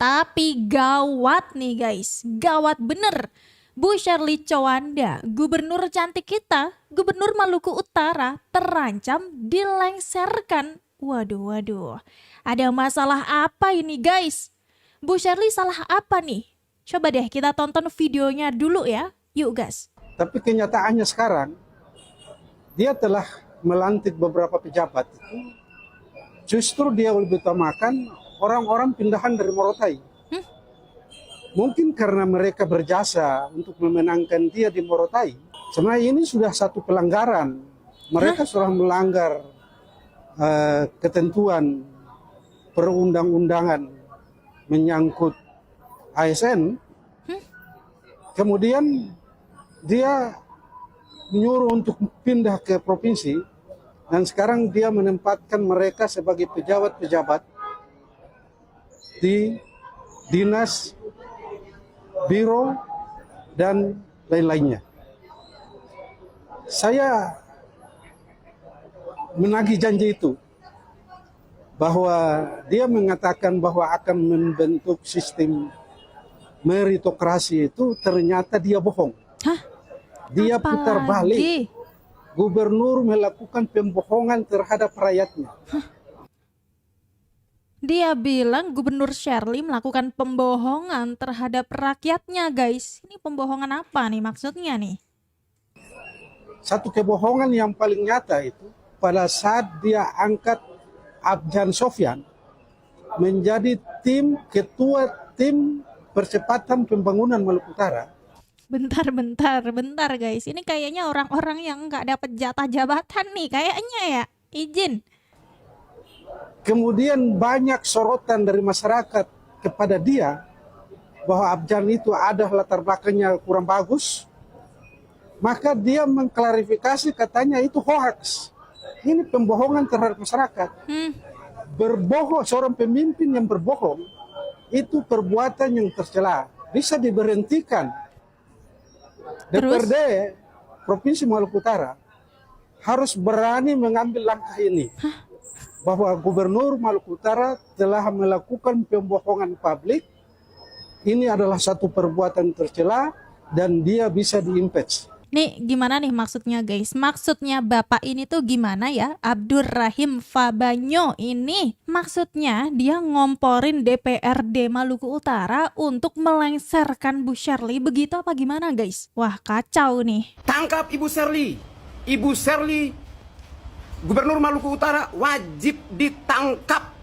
Tapi gawat nih guys, gawat bener. Bu Shirley Chowanda, gubernur cantik kita, gubernur Maluku Utara, terancam dilengsarkan. Waduh, ada masalah apa ini guys? Bu Shirley salah apa nih? Coba deh kita tonton videonya dulu ya, yuk guys. Tapi kenyataannya sekarang, dia telah melantik beberapa pejabat itu, justru dia lebih utamakan orang-orang pindahan dari Morotai. Mungkin karena mereka berjasa untuk memenangkan dia di Morotai. Sebenarnya ini sudah satu pelanggaran. Mereka sudah melanggar ketentuan perundang-undangan menyangkut ASN. Kemudian dia menyuruh untuk pindah ke provinsi. Dan sekarang dia menempatkan mereka sebagai pejabat-pejabat di dinas, biro, dan lain-lainnya. Saya menagih janji itu, bahwa dia mengatakan bahwa akan membentuk sistem meritokrasi itu, ternyata dia bohong. Hah? Dia Apalagi? putar balik. Gubernur melakukan pembohongan terhadap rakyatnya. Dia bilang Gubernur Shirley melakukan pembohongan terhadap rakyatnya guys. Ini pembohongan apa nih maksudnya nih? Satu kebohongan yang paling nyata itu pada saat dia angkat Abjan Sofyan menjadi ketua tim percepatan pembangunan Maluku Utara. Bentar guys. Ini kayaknya orang-orang yang nggak dapat jatah jabatan nih kayaknya ya. Izin. Kemudian banyak sorotan dari masyarakat kepada dia bahwa Abjan itu ada latar belakangnya kurang bagus. Maka dia mengklarifikasi, katanya itu hoax. Ini pembohongan terhadap masyarakat. Berbohong, seorang pemimpin yang berbohong itu perbuatan yang tercela, bisa diberhentikan. DPRD Provinsi Maluku Utara harus berani mengambil langkah ini. Bahwa Gubernur Maluku Utara telah melakukan pembohongan publik. Ini adalah satu perbuatan tercela dan dia bisa diimpeach. Nih gimana nih maksudnya guys? Maksudnya bapak ini tuh gimana ya? Abdurrahim Fabanyo ini maksudnya dia ngomporin DPRD Maluku Utara untuk melengsarkan Bu Shirley. Begitu apa gimana guys? Wah kacau nih. Tangkap Ibu Shirley. Ibu Shirley, Gubernur Maluku Utara wajib ditangkap.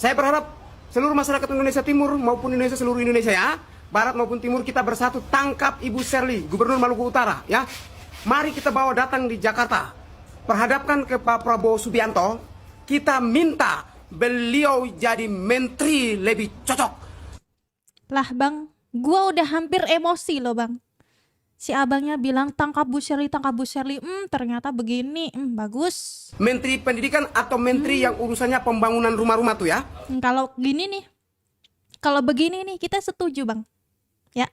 Saya berharap seluruh masyarakat Indonesia Timur maupun Indonesia, seluruh Indonesia ya, Barat maupun Timur, kita bersatu tangkap Ibu Shirley, Gubernur Maluku Utara ya. Mari kita bawa datang di Jakarta, perhadapkan ke Pak Prabowo Subianto. Kita minta beliau jadi menteri lebih cocok. Lah bang, gua udah hampir emosi loh bang. Si abangnya bilang tangkap Bu Shirley, tangkap Bu Shirley. Ternyata begini, bagus. Menteri Pendidikan atau menteri yang urusannya pembangunan rumah-rumah tuh ya. Kalau gini nih, kalau begini nih kita setuju bang. Ya.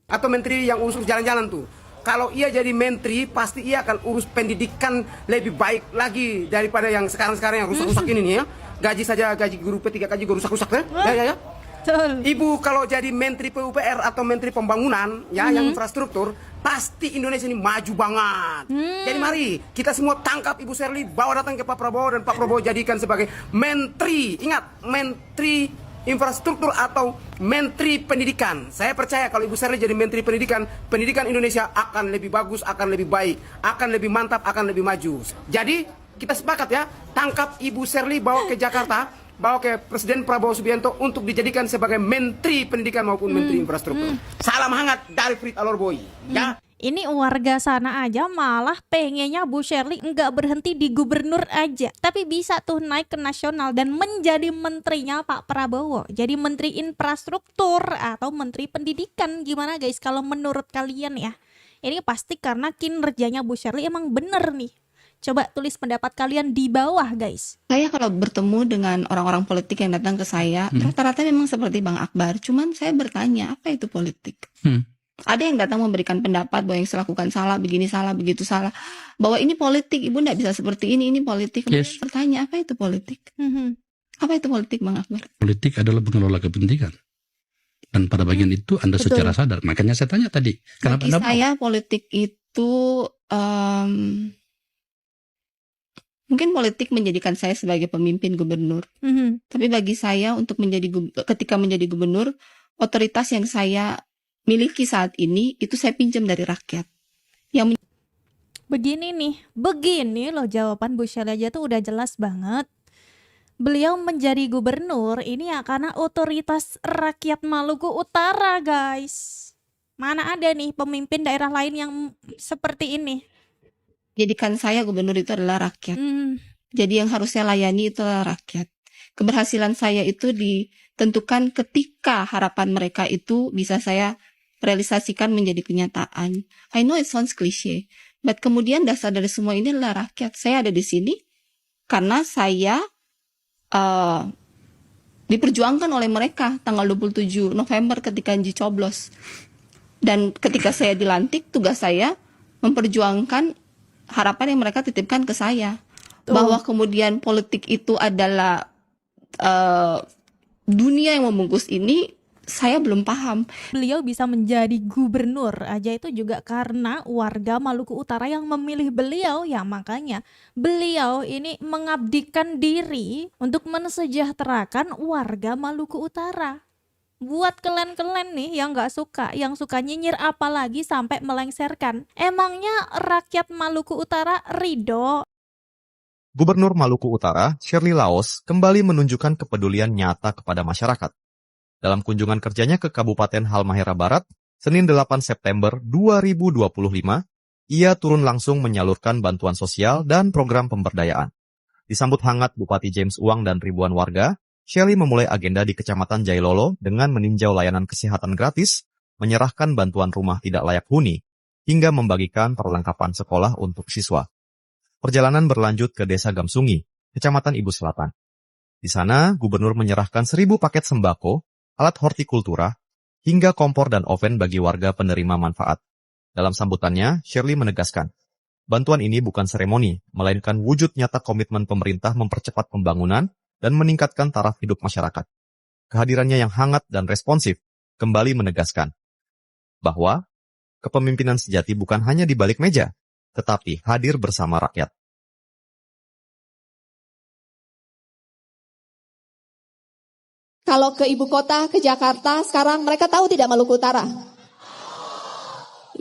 Atau menteri yang urus jalan-jalan tuh. Kalau ia jadi menteri, pasti ia akan urus pendidikan lebih baik lagi daripada yang sekarang-sekarang yang rusak-rusak ini nih ya. Gaji saja, gaji guru P3 gaji guru rusak-rusak ya. Ya. Betul. Ibu kalau jadi menteri PUPR atau menteri pembangunan ya, yang infrastruktur, pasti Indonesia ini maju banget. Jadi mari kita semua tangkap Ibu Shirley, bawa datang ke Pak Prabowo, dan Pak Prabowo jadikan sebagai menteri. Ingat, menteri infrastruktur atau menteri pendidikan. Saya percaya kalau Ibu Shirley jadi menteri pendidikan, pendidikan Indonesia akan lebih bagus, akan lebih baik, akan lebih mantap, akan lebih maju. Jadi kita sepakat ya, tangkap Ibu Shirley, bawa ke Jakarta, bawa ke Presiden Prabowo Subianto untuk dijadikan sebagai menteri pendidikan maupun menteri infrastruktur. Salam hangat dari Frit Alorboy ya. Ini warga sana aja malah pengennya Bu Shirley nggak berhenti di gubernur aja, tapi bisa tuh naik ke nasional dan menjadi menterinya Pak Prabowo, jadi menteri infrastruktur atau menteri pendidikan. Gimana guys kalau menurut kalian ya? Ini pasti karena kinerjanya Bu Shirley emang bener nih. Coba tulis pendapat kalian di bawah guys. Saya kalau bertemu dengan orang-orang politik yang datang ke saya, rata-rata memang seperti Bang Akbar. Cuman saya bertanya, apa itu politik? Ada yang datang memberikan pendapat bahwa yang saya lakukan salah, begini salah, begitu salah. Bahwa ini politik, ibu tidak bisa seperti ini politik. Yes. Bertanya, apa itu politik? Apa itu politik, Bang Akbar? Politik adalah mengelola kepentingan. Dan pada bagian itu Anda betul. secara sadar. Makanya saya tanya tadi, kenapa Bagi Anda mau? saya politik itu mungkin politik menjadikan saya sebagai pemimpin gubernur. Mhm. Tapi bagi saya untuk ketika menjadi gubernur, otoritas yang saya miliki saat ini itu saya pinjam dari rakyat. Begini loh jawaban Bu Shelly aja tuh udah jelas banget. Beliau menjadi gubernur ini ya karena otoritas rakyat Maluku Utara, guys. Mana ada nih pemimpin daerah lain yang seperti ini? Jadikan saya gubernur itu adalah rakyat. Hmm. Jadi yang harus saya layani itu adalah rakyat. Keberhasilan saya itu ditentukan ketika harapan mereka itu bisa saya realisasikan menjadi kenyataan. I know it sounds cliche, but kemudian dasar dari semua ini adalah rakyat. Saya ada di sini karena saya diperjuangkan oleh mereka tanggal 27 November ketika dicoblos. Dan ketika saya dilantik, tugas saya memperjuangkan harapan yang mereka titipkan ke saya. Tuh. Bahwa kemudian politik itu adalah dunia yang membungkus ini, saya belum paham. Beliau bisa menjadi gubernur aja itu juga karena warga Maluku Utara yang memilih beliau, ya makanya beliau ini mengabdikan diri untuk mensejahterakan warga Maluku Utara. Buat kalian-kalian nih yang nggak suka, yang suka nyinyir apalagi sampai melengsarkan, emangnya rakyat Maluku Utara ridho? Gubernur Maluku Utara, Shirley Laos, kembali menunjukkan kepedulian nyata kepada masyarakat. Dalam kunjungan kerjanya ke Kabupaten Halmahera Barat, Senin 8 September 2025, ia turun langsung menyalurkan bantuan sosial dan program pemberdayaan. Disambut hangat Bupati James Uang dan ribuan warga, Shirley memulai agenda di Kecamatan Jailolo dengan meninjau layanan kesehatan gratis, menyerahkan bantuan rumah tidak layak huni, hingga membagikan perlengkapan sekolah untuk siswa. Perjalanan berlanjut ke Desa Gamsungi, Kecamatan Ibu Selatan. Di sana, Gubernur menyerahkan 1.000 paket sembako, alat hortikultura, hingga kompor dan oven bagi warga penerima manfaat. Dalam sambutannya, Shirley menegaskan, bantuan ini bukan seremoni, melainkan wujud nyata komitmen pemerintah mempercepat pembangunan dan meningkatkan taraf hidup masyarakat. Kehadirannya yang hangat dan responsif kembali menegaskan bahwa kepemimpinan sejati bukan hanya di balik meja, tetapi hadir bersama rakyat. Kalau ke ibu kota, ke Jakarta, sekarang mereka tahu tidak Maluku Utara?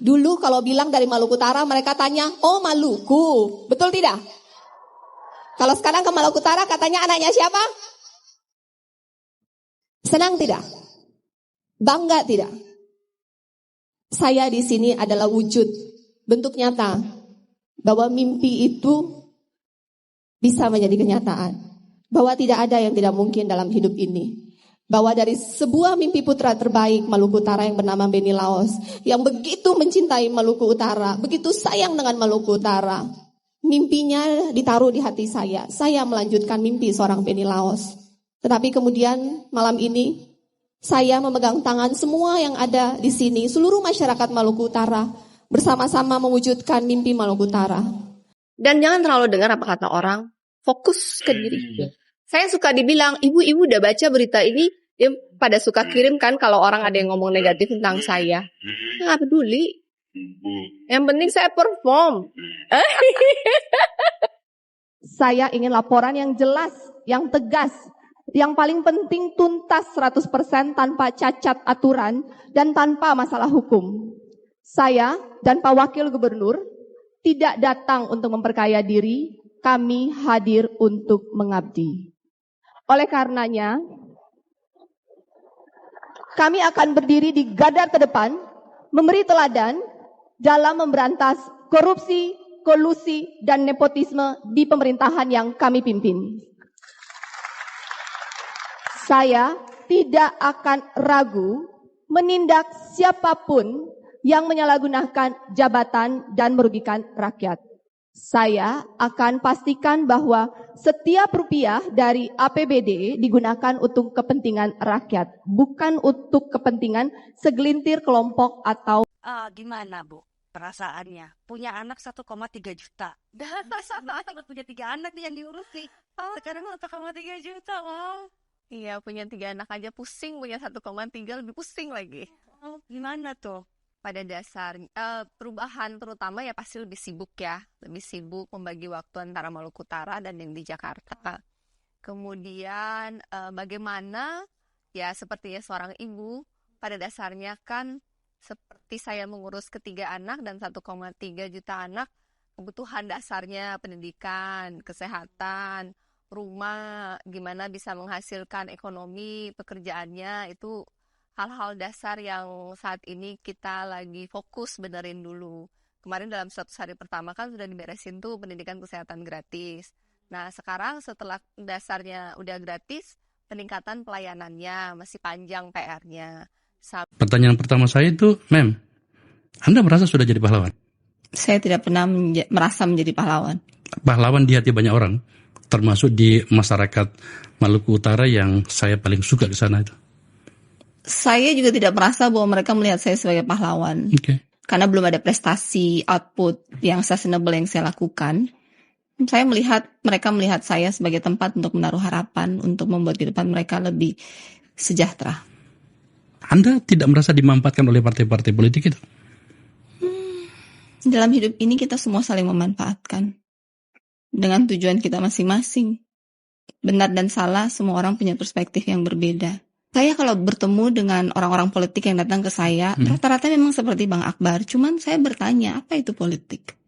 Dulu kalau bilang dari Maluku Utara, mereka tanya, oh Maluku, betul tidak? Kalau sekarang ke Maluku Utara, katanya anaknya siapa? Senang tidak? Bangga tidak? Saya di sini adalah wujud, bentuk nyata, bahwa mimpi itu bisa menjadi kenyataan. Bahwa tidak ada yang tidak mungkin dalam hidup ini. Bahwa dari sebuah mimpi putra terbaik Maluku Utara yang bernama Benny Laos, yang begitu mencintai Maluku Utara, begitu sayang dengan Maluku Utara, mimpinya ditaruh di hati saya. Saya melanjutkan mimpi seorang Benny Laos. Tetapi kemudian malam ini, saya memegang tangan semua yang ada di sini, seluruh masyarakat Maluku Utara, bersama-sama mewujudkan mimpi Maluku Utara. Dan jangan terlalu dengar apa kata orang, fokus ke diri. Saya suka dibilang, ibu-ibu udah baca berita ini, dia pada suka kirim kan kalau orang ada yang ngomong negatif tentang saya. Nggak peduli. Yang penting saya perform. Saya ingin laporan yang jelas, yang tegas, yang paling penting tuntas 100% tanpa cacat aturan dan tanpa masalah hukum. Saya dan Pak Wakil Gubernur tidak datang untuk memperkaya diri, kami hadir untuk mengabdi. Oleh karenanya, kami akan berdiri di garda terdepan, memberi teladan dalam memberantas korupsi, kolusi, dan nepotisme di pemerintahan yang kami pimpin. Saya tidak akan ragu menindak siapapun yang menyalahgunakan jabatan dan merugikan rakyat. Saya akan pastikan bahwa setiap rupiah dari APBD digunakan untuk kepentingan rakyat, bukan untuk kepentingan segelintir kelompok atau Gimana Bu? perasaannya. Punya anak 1,3 juta. Dan punya 3 anak nih yang diurus nih. Sekarang 1,3 juta, wow. Iya, punya 3 anak aja pusing, punya 1,3 lebih pusing lagi. Gimana tuh? Pada dasarnya perubahan terutama ya pasti lebih sibuk ya, lebih sibuk membagi waktu antara Maluku Utara dan yang di Jakarta. Kemudian bagaimana ya sepertinya seorang ibu pada dasarnya kan seperti saya mengurus 3 anak dan 1,3 juta anak, kebutuhan dasarnya pendidikan, kesehatan, rumah, gimana bisa menghasilkan ekonomi, pekerjaannya, itu hal-hal dasar yang saat ini kita lagi fokus benerin dulu. Kemarin dalam 100 hari pertama kan sudah diberesin tuh pendidikan kesehatan gratis. Nah sekarang setelah dasarnya udah gratis, peningkatan pelayanannya masih panjang PR-nya. Pertanyaan pertama saya itu, Mem, Anda merasa sudah jadi pahlawan? Saya tidak pernah merasa menjadi pahlawan. Pahlawan di hati banyak orang, termasuk di masyarakat Maluku Utara yang saya paling suka ke sana itu. Saya juga tidak merasa bahwa mereka melihat saya sebagai pahlawan. Oke. Karena belum ada prestasi, output yang sustainable yang saya lakukan. Mereka melihat saya sebagai tempat untuk menaruh harapan, untuk membuat kehidupan mereka lebih sejahtera. Anda tidak merasa dimanfaatkan oleh partai-partai politik itu? Dalam hidup ini kita semua saling memanfaatkan. Dengan tujuan kita masing-masing. Benar dan salah, semua orang punya perspektif yang berbeda. Saya kalau bertemu dengan orang-orang politik yang datang ke saya, rata-rata memang seperti Bang Akbar. Cuman saya bertanya, apa itu politik?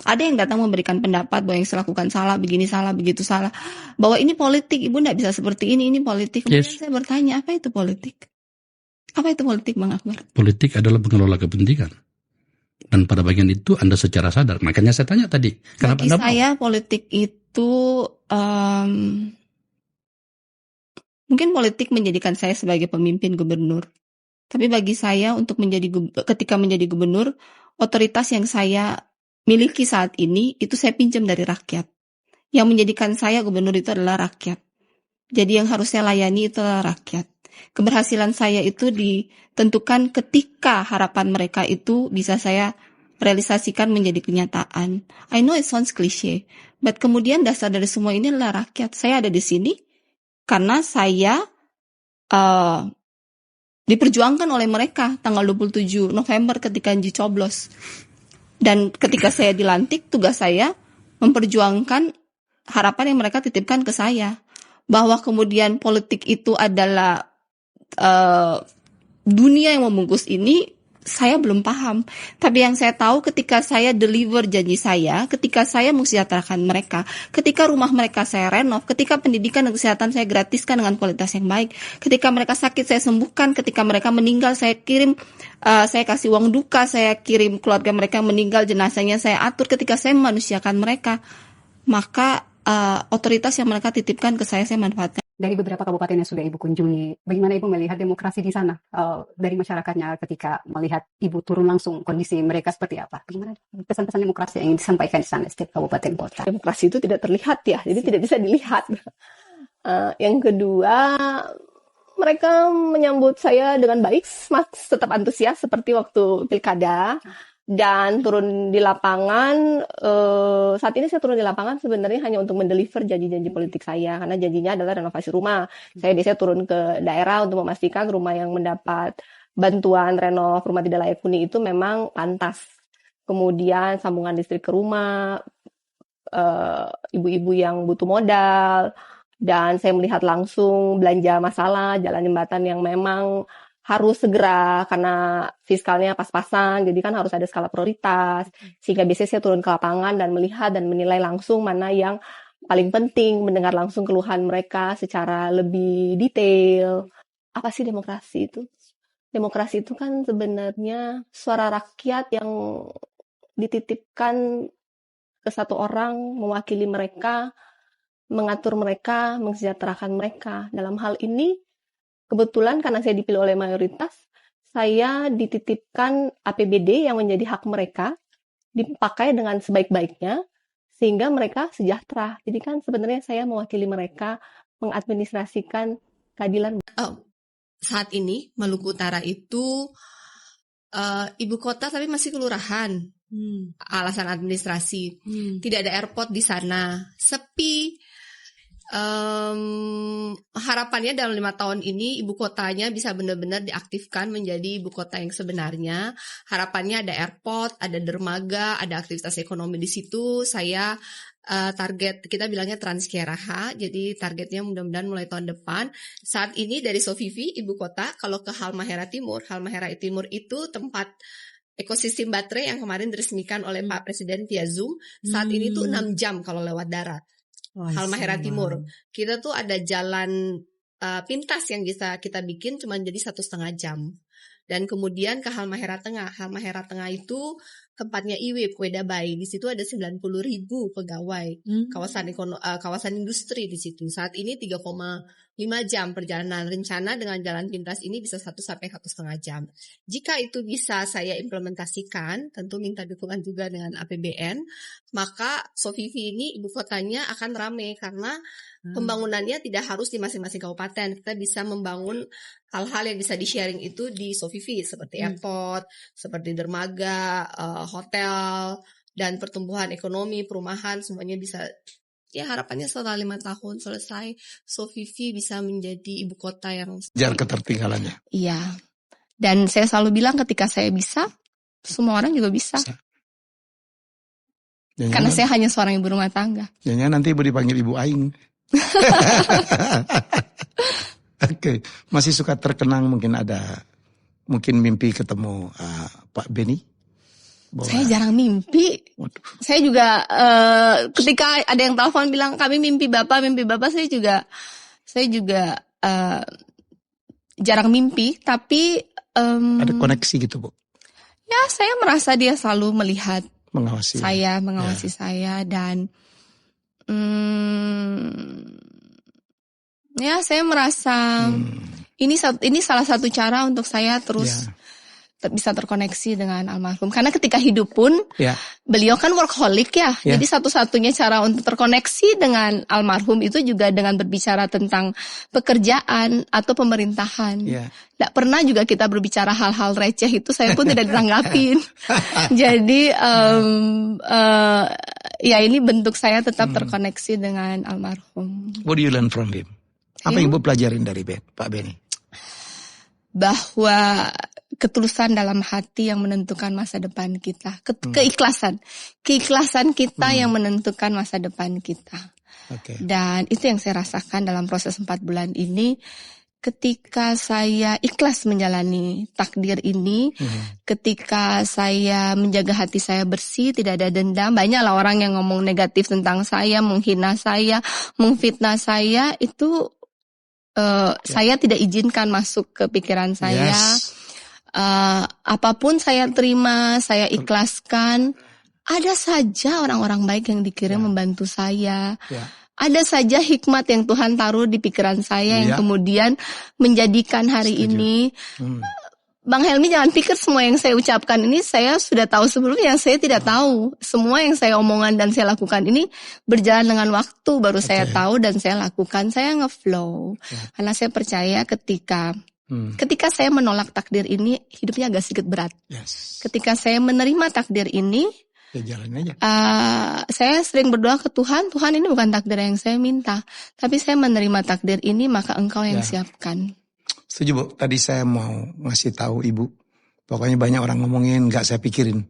Ada yang datang memberikan pendapat bahwa yang saya lakukan salah, begini salah, begitu salah. Bahwa ini politik, ibu tidak bisa seperti ini politik. Kemudian saya bertanya, apa itu politik? Apa itu politik, Bang Akbar? Politik adalah pengelola kepentingan. Dan pada bagian itu Anda secara sadar. Makanya saya tanya tadi, kenapa Bagi Anda saya politik itu... mungkin politik menjadikan saya sebagai pemimpin gubernur. Tapi bagi saya untuk ketika menjadi gubernur, otoritas yang saya miliki saat ini itu saya pinjam dari rakyat. Yang menjadikan saya gubernur itu adalah rakyat. Jadi yang harus saya layani itu adalah rakyat. Keberhasilan saya itu ditentukan ketika harapan mereka itu bisa saya realisasikan menjadi kenyataan. I know it sounds cliche, but kemudian dasar dari semua ini adalah rakyat. Saya ada di sini karena saya diperjuangkan oleh mereka tanggal 27 November ketika dicoblos. Dan ketika saya dilantik, tugas saya memperjuangkan harapan yang mereka titipkan ke saya. Bahwa kemudian politik itu adalah dunia yang membungkus ini, saya belum paham. Tapi yang saya tahu ketika saya deliver janji saya, ketika saya mensejahterakan mereka, ketika rumah mereka saya renov, ketika pendidikan dan kesehatan saya gratiskan dengan kualitas yang baik, ketika mereka sakit saya sembuhkan, ketika mereka meninggal saya kirim, saya kasih uang duka, saya kirim keluarga mereka yang meninggal, jenazahnya saya atur, ketika saya memanusiakan mereka, maka otoritas yang mereka titipkan ke saya manfaatkan. Dari beberapa kabupaten yang sudah Ibu kunjungi, bagaimana Ibu melihat demokrasi di sana dari masyarakatnya ketika melihat Ibu turun langsung, kondisi mereka seperti apa? Bagaimana pesan-pesan demokrasi yang ingin disampaikan di sana setiap kabupaten kota? Demokrasi itu tidak terlihat ya, jadi tidak bisa dilihat. Yang kedua, mereka menyambut saya dengan baik, tetap antusias seperti waktu pilkada. Dan turun di lapangan, saat ini saya turun di lapangan sebenarnya hanya untuk mendeliver janji-janji politik saya, karena janjinya adalah renovasi rumah. Saya biasanya turun ke daerah untuk memastikan rumah yang mendapat bantuan renov rumah tidak layak huni itu memang pantas. Kemudian sambungan listrik ke rumah, ibu-ibu yang butuh modal, dan saya melihat langsung belanja masalah, jalan jembatan yang memang harus segera karena fiskalnya pas-pasan, jadi kan harus ada skala prioritas, sehingga biasanya saya turun ke lapangan dan melihat dan menilai langsung mana yang paling penting, mendengar langsung keluhan mereka secara lebih detail. Apa sih demokrasi itu? Demokrasi itu kan sebenarnya suara rakyat yang dititipkan ke satu orang, mewakili mereka, mengatur mereka, mensejahterakan mereka. Dalam hal ini, kebetulan karena saya dipilih oleh mayoritas, saya dititipkan APBD yang menjadi hak mereka, dipakai dengan sebaik-baiknya, sehingga mereka sejahtera. Jadi kan sebenarnya saya mewakili mereka, mengadministrasikan keadilan. Saat ini Maluku Utara itu ibu kota tapi masih kelurahan. Alasan administrasi. Tidak ada airport di sana. Sepi. Harapannya dalam 5 tahun ini ibu kotanya bisa benar-benar diaktifkan menjadi ibu kota yang sebenarnya. Harapannya ada airport, ada dermaga, ada aktivitas ekonomi di situ. Saya target kita bilangnya Transcaraha, jadi targetnya mudah-mudahan mulai tahun depan. Saat ini dari Sofifi ibu kota, kalau ke Halmahera Timur itu tempat ekosistem baterai yang kemarin diresmikan oleh Pak Presiden via Zoom. Saat ini tuh 6 jam kalau lewat darat. Halmahera Timur. Kita tuh ada jalan pintas yang bisa kita bikin cuma jadi 1,5 jam. Dan kemudian ke Halmahera Tengah. Halmahera Tengah itu tempatnya IWIP, Wedabai. Di situ ada 90.000 pegawai. Kawasan industri di situ. Saat ini 3,5 jam perjalanan. Rencana dengan jalan pintas ini bisa 1 sampai 1,5 jam. Jika itu bisa saya implementasikan, tentu minta dukungan juga dengan APBN, maka Sofifi ini ibu kotanya akan ramai karena pembangunannya tidak harus di masing-masing kabupaten. Kita bisa membangun hal-hal yang bisa di-sharing itu di Sofifi, seperti airport, seperti dermaga, hotel, dan pertumbuhan ekonomi, perumahan, semuanya bisa. Ya harapannya setelah 5 tahun selesai, Sofifi bisa menjadi ibu kota yang jar ketertinggalannya. Iya. Dan saya selalu bilang ketika saya bisa, semua orang juga bisa. Karena saya hanya seorang ibu rumah tangga. Jangan nanti ibu dipanggil ibu Aing. Oke. Masih suka terkenang mungkin mimpi ketemu Pak Beni? Saya jarang mimpi. Saya juga ketika ada yang telepon bilang kami mimpi bapak, saya juga jarang mimpi. Tapi ada koneksi gitu Bu? Ya saya merasa dia selalu melihat, mengawasi saya dan ya saya merasa ini salah satu cara untuk saya terus bisa terkoneksi dengan almarhum. Karena ketika hidup pun beliau kan workaholic ya. Jadi satu-satunya cara untuk terkoneksi dengan almarhum itu juga dengan berbicara tentang pekerjaan atau pemerintahan. Tidak pernah juga kita berbicara hal-hal receh itu saya pun tidak ditanggapin. Jadi ya ini bentuk saya tetap terkoneksi dengan almarhum. What do you learn from him? Apa yang Ibu pelajarin dari Pak Beni? Bahwa ketulusan dalam hati yang menentukan masa depan kita. Keikhlasan kita yang menentukan masa depan kita. Dan itu yang saya rasakan dalam proses 4 bulan ini. Ketika saya ikhlas menjalani takdir ini, ketika saya menjaga hati saya bersih, tidak ada dendam. Banyaklah orang yang ngomong negatif tentang saya, menghina saya, mengfitnah saya, itu saya tidak izinkan masuk ke pikiran saya. Apapun saya terima, saya ikhlaskan. Ada saja orang-orang baik yang dikirim membantu saya. Ada saja hikmat yang Tuhan taruh di pikiran saya yang kemudian menjadikan hari ini. Bang Helmi, jangan pikir semua yang saya ucapkan ini saya sudah tahu sebelumnya. Saya tidak tahu. Semua yang saya omongan dan saya lakukan ini berjalan dengan waktu. Baru saya tahu dan saya lakukan. Saya ngeflow. Karena saya percaya ketika saya menolak takdir ini, hidupnya agak sedikit berat. Ketika saya menerima takdir ini, jalanin aja. Saya sering berdoa ke Tuhan, Tuhan ini bukan takdir yang saya minta. Tapi saya menerima takdir ini, maka Engkau yang siapkan. Setuju Bu, tadi saya mau ngasih tahu Ibu, pokoknya banyak orang ngomongin, gak saya pikirin.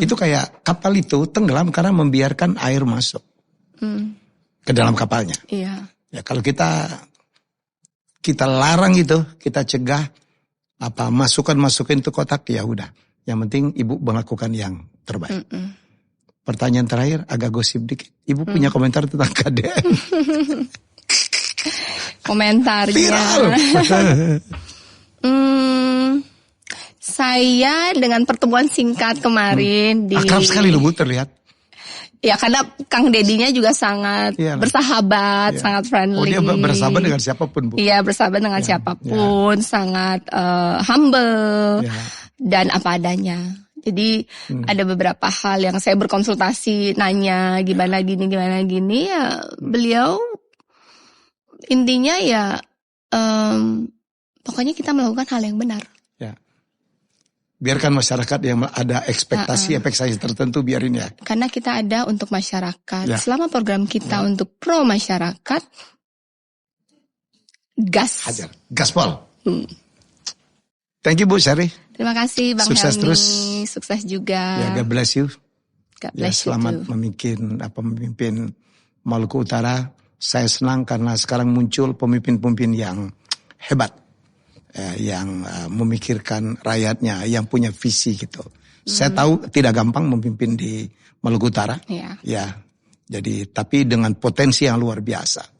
Itu kayak kapal itu tenggelam karena membiarkan air masuk ke dalam kapalnya. Ya kalau kita larang itu, kita cegah masukin itu kotak, ya udah. Yang penting Ibu melakukan yang terbaik. Pertanyaan terakhir agak gosip dikit. Ibu punya komentar tentang KDN? Komentarnya. Saya dengan pertemuan singkat kemarin akrab sekali loh Bu, terlihat. Ya karena Kang Dedinya juga sangat bersahabat, sangat friendly. Oh dia bersahabat dengan siapapun Bu? Iya bersahabat dengan siapapun, sangat humble dan apa adanya. Jadi ada beberapa hal yang saya berkonsultasi, nanya gimana gini ya beliau intinya ya pokoknya kita melakukan hal yang benar. Biarkan masyarakat yang ada ekspektasi tertentu biarin ya. Karena kita ada untuk masyarakat. Ya. Selama program kita untuk pro masyarakat, gas. Hajar, gaspol. Thank you Bu Syari. Terima kasih Bang Sukses Helmi. terus. Sukses juga. Ya, God bless you. God Ya, bless you selamat too. memimpin Maluku Utara. Saya senang karena sekarang muncul pemimpin-pemimpin yang hebat, yang memikirkan rakyatnya, yang punya visi gitu. Saya tahu tidak gampang memimpin di Maluku Utara. Ya. Ya, jadi tapi dengan potensi yang luar biasa.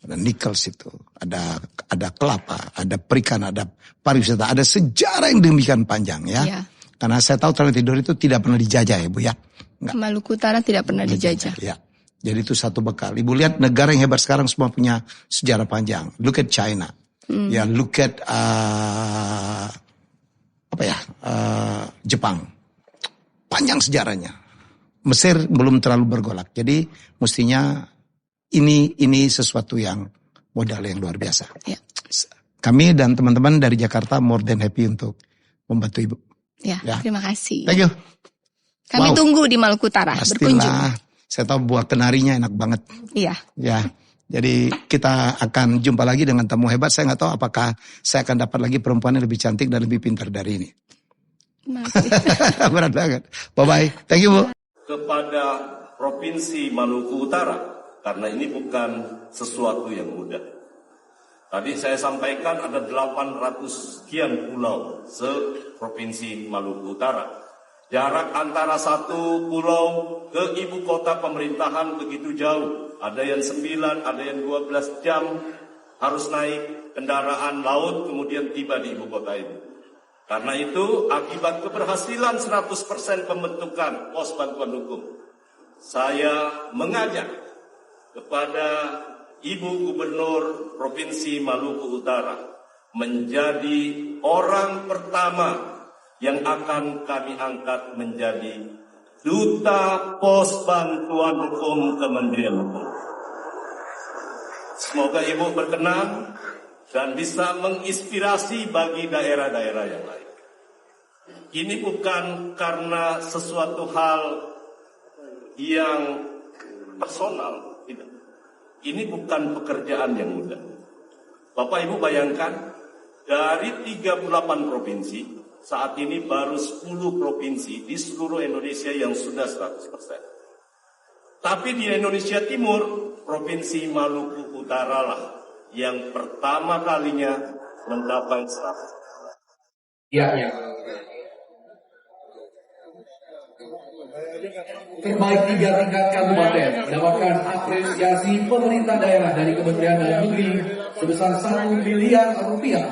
Ada nikel situ, ada kelapa, ada perikan, ada pariwisata, ada sejarah yang demikian panjang ya. Ya. Karena saya tahu Tanah Tidore itu tidak pernah dijajah ya Bu ya. Enggak. Maluku Utara tidak pernah dijajah. Ya. Jadi itu satu bekal. Ibu lihat negara yang hebat sekarang semua punya sejarah panjang. Look at China. Ya, look at Jepang. Panjang sejarahnya. Mesir belum terlalu bergolak. Jadi mestinya ini sesuatu yang modal yang luar biasa. Ya. Kami dan teman-teman dari Jakarta more than happy untuk membantu Ibu. Ya, terima kasih. Thank you. Kami tunggu di Maluku Utara berkunjung. Pastilah. Saya tahu buah kenarinya enak banget. Iya. Ya. Jadi kita akan jumpa lagi dengan tamu hebat. Saya nggak tahu apakah saya akan dapat lagi perempuan yang lebih cantik dan lebih pintar dari ini. Berat banget. Bye-bye. Thank you, Bu. Kepada Provinsi Maluku Utara, karena ini bukan sesuatu yang mudah. Tadi saya sampaikan ada 800 sekian pulau se-Provinsi Maluku Utara. Jarak antara satu pulau ke ibu kota pemerintahan begitu jauh. Ada yang 9, ada yang 12 jam harus naik kendaraan laut kemudian tiba di ibu kota itu. Karena itu akibat keberhasilan 100% pembentukan pos bantuan hukum, saya mengajak kepada Ibu Gubernur Provinsi Maluku Utara menjadi orang pertama yang akan kami angkat menjadi Duta Pos Bantuan Hukum Kementerian Hukum. Semoga Ibu berkenan dan bisa menginspirasi bagi daerah-daerah yang lain. Ini bukan karena sesuatu hal yang personal, tidak. Ini bukan pekerjaan yang mudah. Bapak Ibu bayangkan, dari 38 provinsi, saat ini baru 10 provinsi di seluruh Indonesia yang sudah 100%. Tapi di Indonesia Timur, Provinsi Maluku Utara lah yang pertama kalinya mendapat 100%. Ya. Terbaik 3 tingkat kabupaten mendapatkan apresiasi pemerintah daerah dari Kementerian Dalam Negeri sebesar 1 miliar rupiah.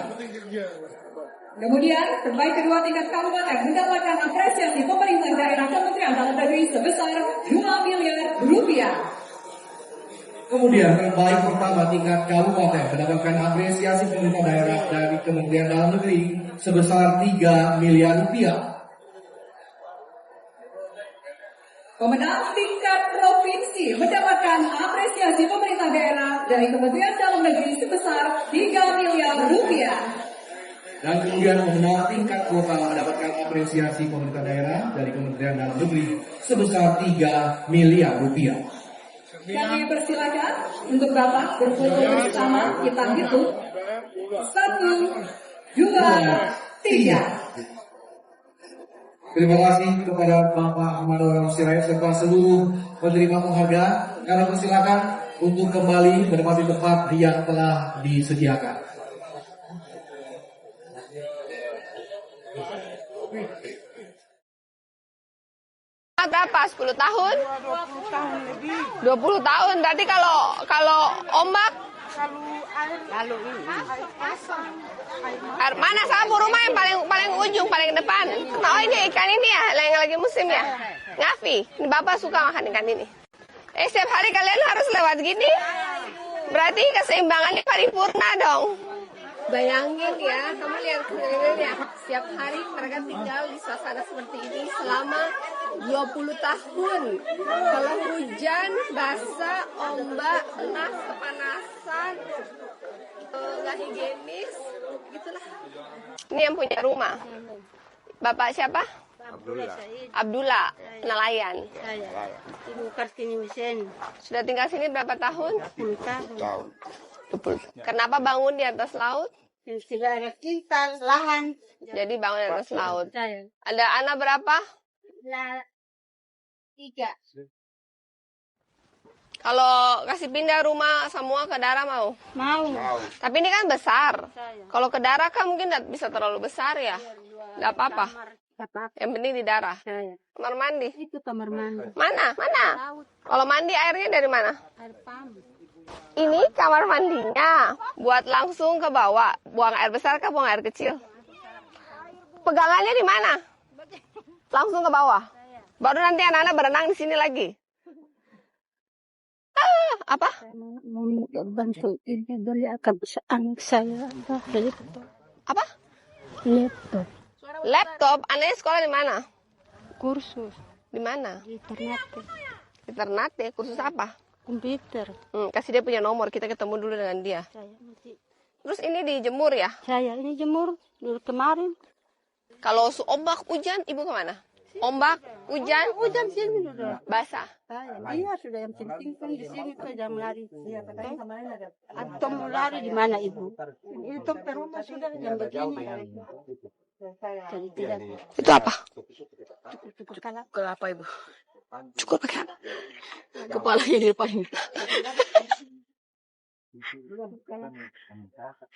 Kemudian, terbaik kedua tingkat kabupaten mendapatkan apresiasi pemerintah daerah Kementerian Dalam Negeri sebesar 2 miliar rupiah. Kemudian, terbaik pertama tingkat kabupaten mendapatkan apresiasi pemerintah daerah dari Kementerian Dalam Negeri sebesar 3 miliar rupiah. Pemenang tingkat provinsi mendapatkan apresiasi pemerintah daerah dari Kementerian Dalam Negeri sebesar 3 miliar rupiah. Dan kemudian pemenang tingkat kota mendapatkan apresiasi pemerintah daerah dari Kementerian Dalam Negeri sebesar 3 miliar rupiah. Kami persilakan untuk Bapak berfoto bersama, kita hitung 1, 2, 3. Terima kasih kepada Bapak Ahmad Sirait serta seluruh penerima penghargaan. Kami persilakan untuk kembali menempati tempat yang telah disediakan. Berapa? 10 tahun? 20 tahun lebih. 20 tahun. Tadi kalau ombak air mana sabu rumah yang paling ujung, paling depan. Oh ini ikan ini ya, yang lagi musim ya. Ngafi, ini Bapak suka makan ikan ini. Setiap hari kalian harus lewat gini. Berarti keseimbangannya paripurna dong. Bayangin ya, kamu lihat keliling ya. Setiap hari mereka tinggal di suasana seperti ini selama 20 tahun. Kalau hujan, basah, ombak, panas, kepanasan, nggak higienis, gitulah. Ini yang punya rumah. Bapak siapa? Abdullah. Abdullah, nelayan. Saya. Ibu Kartini Hussein. Sudah tinggal sini berapa tahun? 10 tahun. 20. Kenapa bangun di atas laut? Tidak ada kita lahan. Jadi bangun di atas laut. Saya. Ada anak berapa? 3. Kalau kasih pindah rumah semua ke Dara mau? Mau. Tapi ini kan besar. Saya. Kalau ke Dara kan mungkin nggak bisa terlalu besar ya. Nggak apa-apa. Yang penting di Dara. Saya. Kamar mandi. Itu kamar mandi. Mana? Kalau mandi airnya dari mana? Air pam. Ini kamar mandinya. Buat langsung ke bawah. Buang air besar kah buang air kecil? Pegangannya di mana? Langsung ke bawah. Baru nanti anak-anak berenang di sini lagi. Apa? Mau bantu ini dari anak saya. Apa? Laptop. Laptop. Anaknya sekolah di mana? Kursus. Di mana? Di Ternate. Di Ternate. Kursus apa? Komputer. Kasih dia punya nomor. Kita ketemu dulu dengan dia. Saya nanti. Terus ini dijemur ya? Saya ini jemur dulu kemarin. Kalau ombak hujan, ibu kemana? Ombak, hujan, sini sudah basah. Iya sudah yang penting kan di sini tuh jangan lari. Iya, atau mau lari di mana ibu? Itu ke rumah sudah jam begini. Jadi tidak. Itu apa? Cukup kepala. Kelapa ibu. Cukup pakai apa? Kepalanya di depan.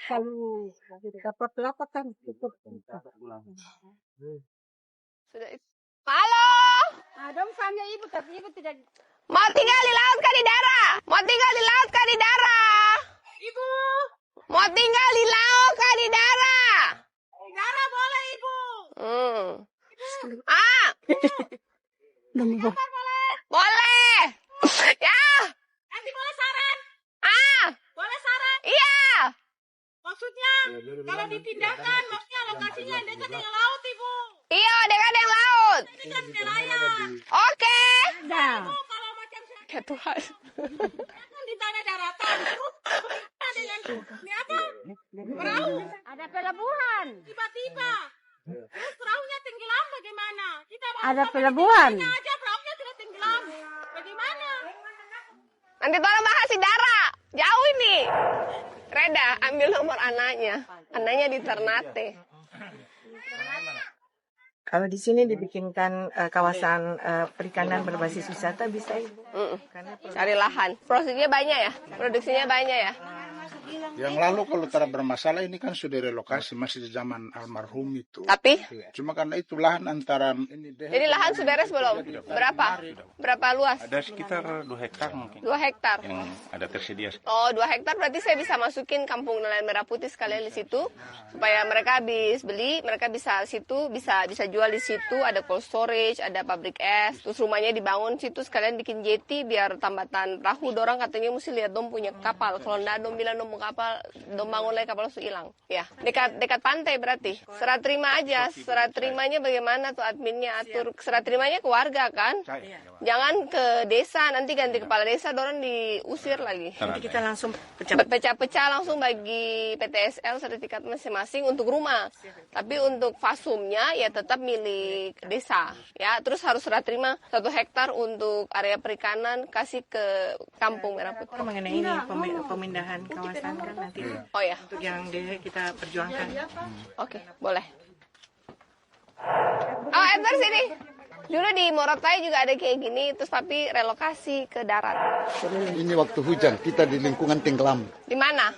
Kalau dapat kelapa kan cukup. Sudah itu. Halo. Dong tanya ibu tapi ibu tidak. Mau tinggal di laut kah di darat? Mau tinggal di laut kah di darat? Ibu. Mau tinggal di laut kah di darat? Dara boleh ibu. Boleh. Ya. Nanti boleh saran. Boleh saran. Iya. Maksudnya kalau dipindahkan maksudnya lokasinya dekat dengan laut ibu. Iya, dekat dengan laut. Dekat nelayan. Oke. Ibu kalau macam Ya Tuhan. kan di tanah daratan terus dengan ini apa? Perahu. Ada pelabuhan. Tiba-tiba. Terus perahunya tenggelam bagaimana? Kita ada pelabuhan. Aja perahunya sudah tenggelam. Bagaimana? Nanti tolong makasih Dara. Jauh ini. Reda, ambil nomor anaknya. Anaknya di Ternate. Kalau di sini dibikinkan kawasan perikanan berbasis wisata bisa ibu. Cari lahan. Prosesnya banyak ya? Produksinya banyak ya? Yang lalu kalau tidak bermasalah ini kan sudah relokasi masih di zaman almarhum itu. Tapi? Cuma karena itu lahan antara ini. Jadi lahan sudah beres belum? Berapa? Berapa luas? Ada sekitar 2 hektar mungkin. 2 hektar? Yang ada tersedia. Oh, 2 hektar berarti saya bisa masukin kampung nelayan merah putih sekalian di situ. Supaya mereka habis beli, mereka bisa situ, bisa jual di situ. Ada cold storage, ada pabrik es. Terus rumahnya dibangun situ sekalian bikin jetty biar tambatan perahu. Dorang katanya mesti lihat dong punya kapal. Kalau enggak dong bilang dong mau kapal, dong bangun lagi kapal langsung hilang. Ya, dekat pantai berarti. Serah terima aja. Serah terimanya bagaimana tuh adminnya atur. Serah terimanya ke warga kan? Jangan ke desa, nanti ganti kepala desa, dorang diusir lagi. Nanti kita langsung pecah-pecah langsung bagi PTSL sertifikat masing-masing untuk rumah. Tapi untuk fasumnya ya tetap milik desa. Ya, terus harus serah terima 1 hektar untuk area perikanan kasih ke kampung merah putih. Mengenai ini pemindahan kawasan kan nanti. Oh ya. Untuk yang kita perjuangkan. Oke, boleh. Oh, Edward sini. Dulu di Morotai juga ada kayak gini, terus tapi relokasi ke darat. Ini waktu hujan, kita di lingkungan tenggelam. Di mana?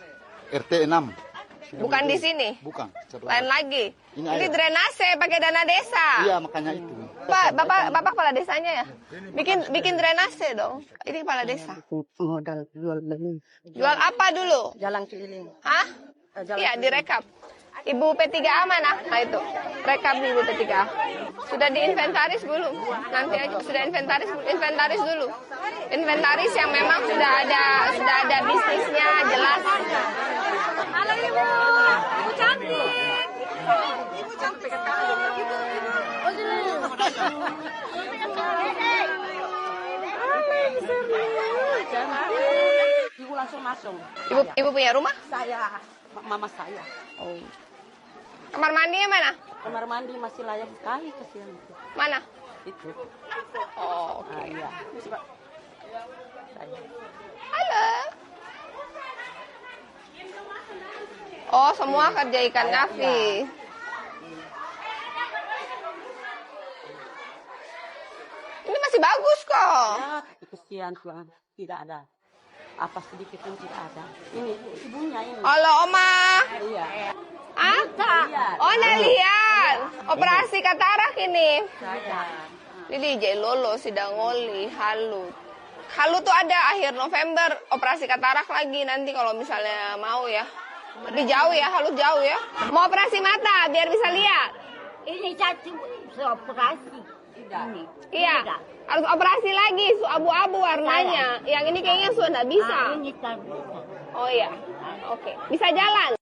RT 6. Bukan di sini? Bukan. Lain lagi? Ini drainase pakai dana desa. Iya, makanya itu. Bapak kepala desanya ya? Bikin drainase dong. Ini kepala desa. Modal jual beli. Jual apa dulu? Jalan keliling. Hah? Iya, direkap. Ibu P3A mana? Nah itu, rekap di Ibu P3A. Sudah diinventaris belum? Nanti aja sudah inventaris dulu. Inventaris yang memang sudah ada bisnisnya jelas. Halo Ibu, Ibu cantik. Ibu cantik Ibu langsung masuk. Ibu punya rumah? Saya, mama saya. Oh. Kamar mandinya mana? Kamar mandi masih layak sekali, kasihan itu. Mana? Itu. Oh, oke. Iya. Halo. Oh, semua kerja ikan Nafi. Ini masih bagus kok. Ya, tapi kesian Tuhan, tidak ada. Apa sedikit pun tidak ada. Ini ibunya ini. Halo, Oma. Iya. Oh, nah lihat. Operasi katarak ini. Saya. Ini DJ Lolo, Sidangoli, Halu. Halu tuh ada akhir November, operasi katarak lagi nanti kalau misalnya mau ya. Tapi jauh ya, Halu jauh ya. Mau operasi mata biar bisa lihat. Ini caci operasi. Ini. Iya, harus operasi lagi, abu-abu warnanya. Yang ini kayaknya sudah nggak bisa. Ini tak bisa. Oh iya, oke. Bisa jalan.